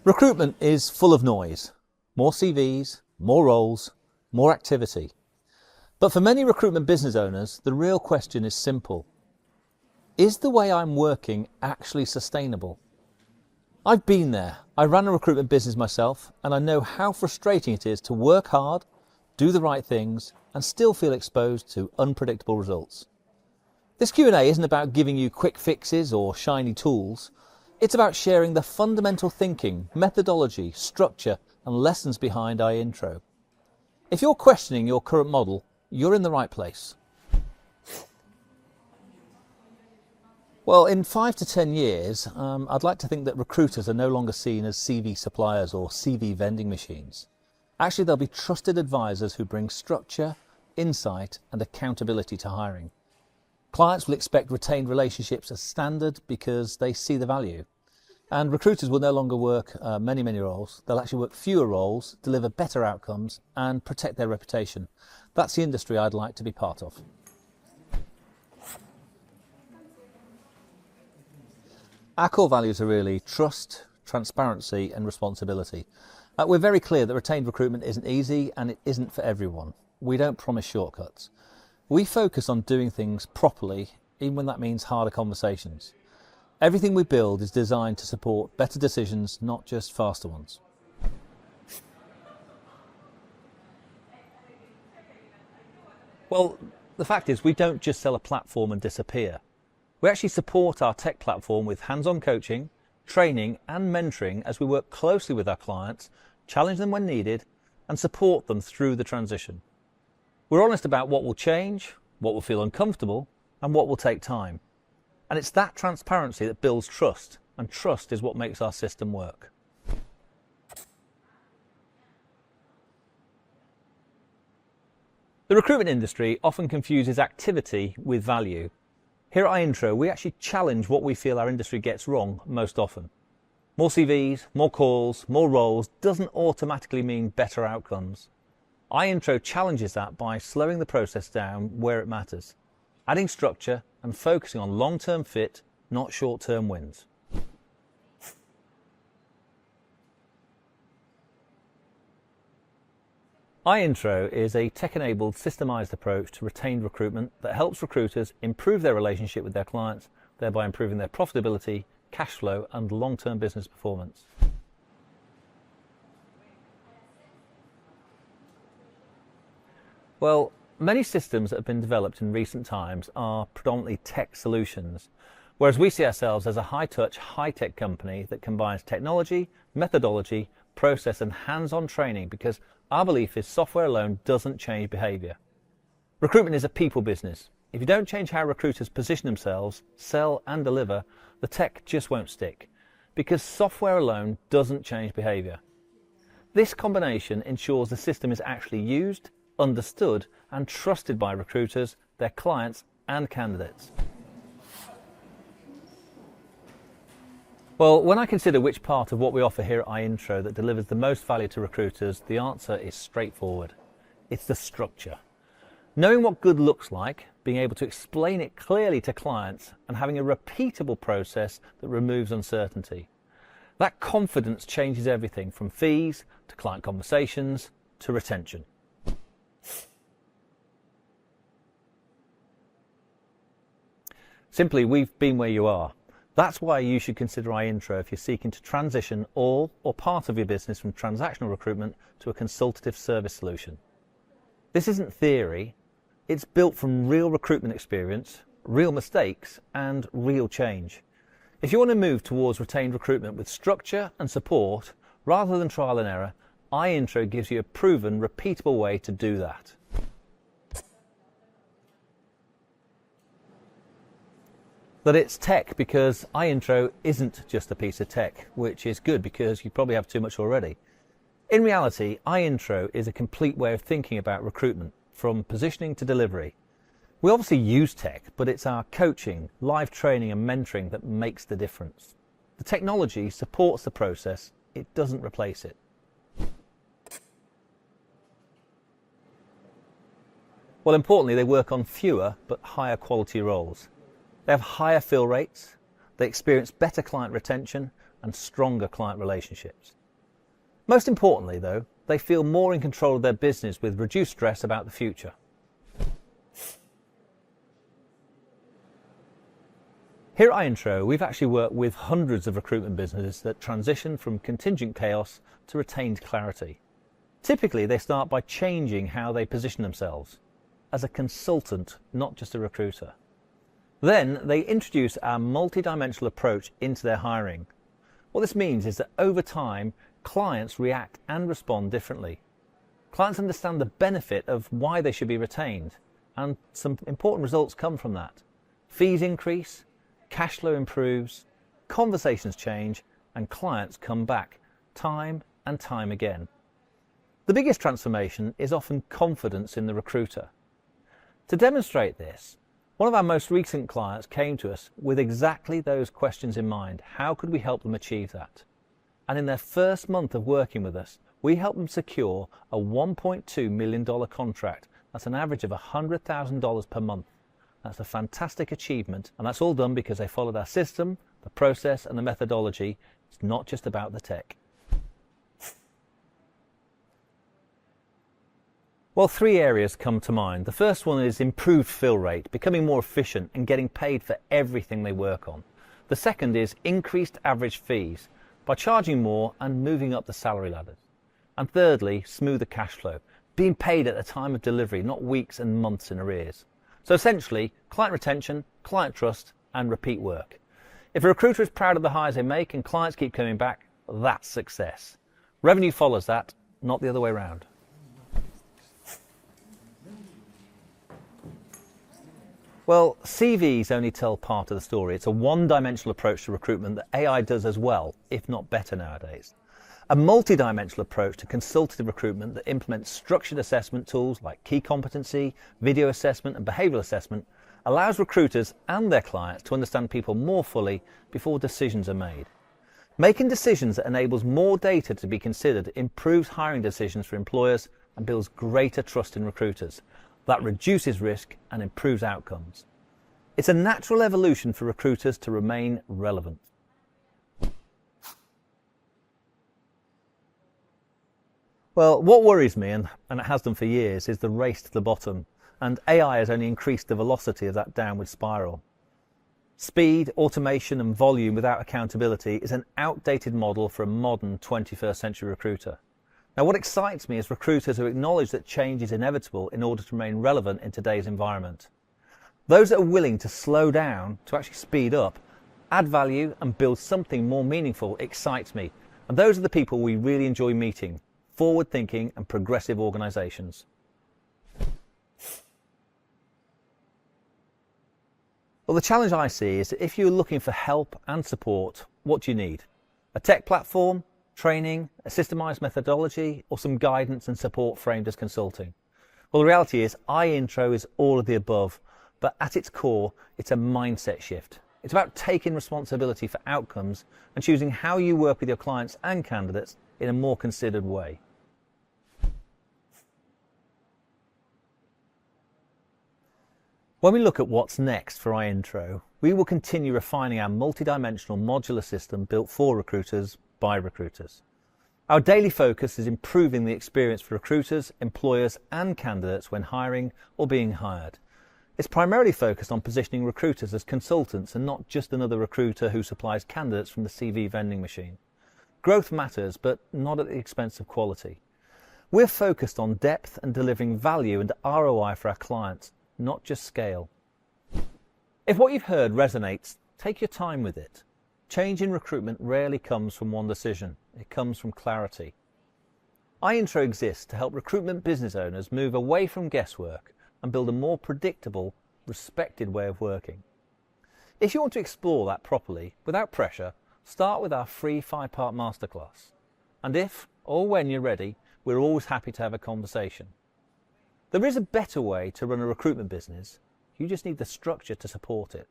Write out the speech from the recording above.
Recruitment is full of noise. More CVs, more roles, more activity. But for many recruitment business owners, the real question is simple. Is the way I'm working actually sustainable? I've been there. I ran a recruitment business myself, and I know how frustrating it is to work hard, do the right things, and still feel exposed to unpredictable results. This Q&A isn't about giving you quick fixes or shiny tools. It's about sharing the fundamental thinking, methodology, structure, and lessons behind iIntro. If you're questioning your current model, you're in the right place. Well, in 5 to 10 years, I'd like to think that recruiters are no longer seen as CV suppliers or CV vending machines. Actually, they'll be trusted advisors who bring structure, insight, and accountability to hiring. Clients will expect retained relationships as standard because they see the value. And recruiters will no longer work many roles. They'll actually work fewer roles, deliver better outcomes, and protect their reputation. That's the industry I'd like to be part of. Our core values are really trust, transparency, and responsibility. We're very clear that retained recruitment isn't easy and it isn't for everyone. We don't promise shortcuts. We focus on doing things properly, even when that means harder conversations. Everything we build is designed to support better decisions, not just faster ones. Well, the fact is we don't just sell a platform and disappear. We actually support our tech platform with hands-on coaching, training and mentoring as we work closely with our clients, challenge them when needed, and support them through the transition. We're honest about what will change, what will feel uncomfortable, and what will take time. And it's that transparency that builds trust, and trust is what makes our system work. The recruitment industry often confuses activity with value. Here at iIntro, we actually challenge what we feel our industry gets wrong most often. More CVs, more calls, more roles doesn't automatically mean better outcomes. iIntro challenges that by slowing the process down where it matters, adding structure and focusing on long-term fit, not short-term wins. iIntro is a tech-enabled, systemised approach to retained recruitment that helps recruiters improve their relationship with their clients, thereby improving their profitability, cash flow and long-term business performance. Well, many systems that have been developed in recent times are predominantly tech solutions, whereas we see ourselves as a high-touch, high-tech company that combines technology, methodology, process and hands-on training because our belief is software alone doesn't change behaviour. Recruitment is a people business. If you don't change how recruiters position themselves, sell and deliver, the tech just won't stick because software alone doesn't change behaviour. This combination ensures the system is actually used, understood and trusted by recruiters, their clients and candidates. Well, when I consider which part of what we offer here at iIntro that delivers the most value to recruiters, the answer is straightforward. It's the structure. Knowing what good looks like, being able to explain it clearly to clients and having a repeatable process that removes uncertainty. That confidence changes everything from fees to client conversations to retention. Simply, we've been where you are. That's why you should consider iIntro if you're seeking to transition all or part of your business from transactional recruitment to a consultative service solution. This isn't theory, it's built from real recruitment experience, real mistakes and real change. If you want to move towards retained recruitment with structure and support rather than trial and error, iIntro gives you a proven, repeatable way to do that. But it's tech because iIntro isn't just a piece of tech, which is good because you probably have too much already. In reality, iIntro is a complete way of thinking about recruitment, from positioning to delivery. We obviously use tech, but it's our coaching, live training and mentoring that makes the difference. The technology supports the process, it doesn't replace it. Well, importantly, they work on fewer but higher quality roles. They have higher fill rates, they experience better client retention and stronger client relationships. Most importantly, though, they feel more in control of their business with reduced stress about the future. Here at iIntro, we've actually worked with hundreds of recruitment businesses that transition from contingent chaos to retained clarity. Typically, they start by changing how they position themselves as a consultant, not just a recruiter. Then they introduce our multi-dimensional approach into their hiring. What this means is that over time, clients react and respond differently. Clients understand the benefit of why they should be retained, and some important results come from that. Fees increase, cash flow improves, conversations change, and clients come back time and time again. The biggest transformation is often confidence in the recruiter. To demonstrate this, one of our most recent clients came to us with exactly those questions in mind. How could we help them achieve that? And in their first month of working with us, we helped them secure a $1.2 million contract. That's an average of $100,000 per month. That's a fantastic achievement, and that's all done because they followed our system, the process, and the methodology. It's not just about the tech. Well, three areas come to mind. The first one is improved fill rate, becoming more efficient and getting paid for everything they work on. The second is increased average fees by charging more and moving up the salary ladders. And thirdly, smoother cash flow, being paid at the time of delivery, not weeks and months in arrears. So essentially, client retention, client trust, and repeat work. If a recruiter is proud of the hires they make and clients keep coming back, that's success. Revenue follows that, not the other way around. Well, CVs only tell part of the story. It's a one-dimensional approach to recruitment that AI does as well, if not better nowadays. A multi-dimensional approach to consultative recruitment that implements structured assessment tools like key competency, video assessment and behavioural assessment allows recruiters and their clients to understand people more fully before decisions are made. Making decisions that enables more data to be considered improves hiring decisions for employers and builds greater trust in recruiters. That reduces risk and improves outcomes. It's a natural evolution for recruiters to remain relevant. Well, what worries me, and it has done for years, is the race to the bottom, and AI has only increased the velocity of that downward spiral. Speed, automation and volume without accountability is an outdated model for a modern 21st century recruiter. Now, what excites me is recruiters who acknowledge that change is inevitable in order to remain relevant in today's environment. Those that are willing to slow down, to actually speed up, add value and build something more meaningful excites me. And those are the people we really enjoy meeting, forward-thinking and progressive organisations. Well, the challenge I see is that if you're looking for help and support, what do you need? A tech platform? Training, a systemised methodology, or some guidance and support framed as consulting? Well, the reality is iIntro is all of the above, but at its core, it's a mindset shift. It's about taking responsibility for outcomes and choosing how you work with your clients and candidates in a more considered way. When we look at what's next for iIntro, we will continue refining our multi-dimensional modular system built for recruiters by recruiters. Our daily focus is improving the experience for recruiters, employers and candidates when hiring or being hired. It's primarily focused on positioning recruiters as consultants and not just another recruiter who supplies candidates from the CV vending machine. Growth matters, but not at the expense of quality. We're focused on depth and delivering value and ROI for our clients, not just scale. If what you've heard resonates, take your time with it. Change in recruitment rarely comes from one decision. It comes from clarity. iIntro exists to help recruitment business owners move away from guesswork and build a more predictable, respected way of working. If you want to explore that properly, without pressure, start with our free 5-part masterclass. And if or when you're ready, we're always happy to have a conversation. There is a better way to run a recruitment business. You just need the structure to support it.